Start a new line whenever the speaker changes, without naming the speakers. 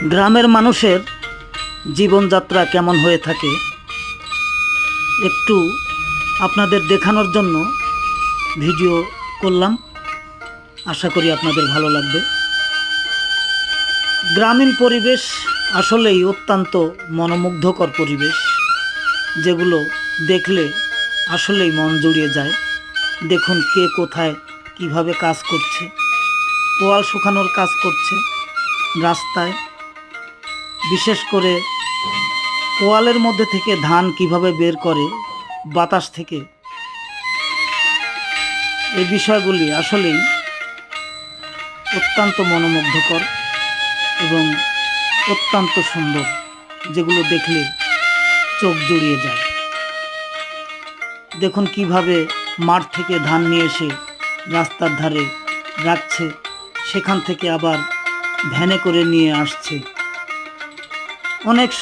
গ্রামের মানুষের জীবনযাত্রা কেমন হয়ে থাকে একটু আপনাদের দেখানোর জন্য ভিডিও করলাম। আশা করি আপনাদের ভালো লাগবে। গ্রামীণ পরিবেশ আসলেই অত্যন্ত মনোমুগ্ধকর পরিবেশ, যেগুলো দেখলে আসলেই মন জুড়িয়ে যায়। দেখুন কে কোথায় কিভাবে কাজ করছে, পোয়াল শুকানোর কাজ করছে রাস্তায়। বিশেষ করে পোয়ালের মধ্যে থেকে ধান কিভাবে বের করে বাতাস থেকে, এই বিষয়গুলি আসলেই অত্যন্ত মনোমুগ্ধকর এবং অত্যন্ত সুন্দর, যেগুলো দেখলে চোখ জুড়িয়ে যায়। দেখুন কিভাবে মাঠ থেকে ধান নিয়ে এসে রাস্তার ধারে রাখছে, সেখান থেকে আবার ভ্যানে করে নিয়ে আসছে। অনেক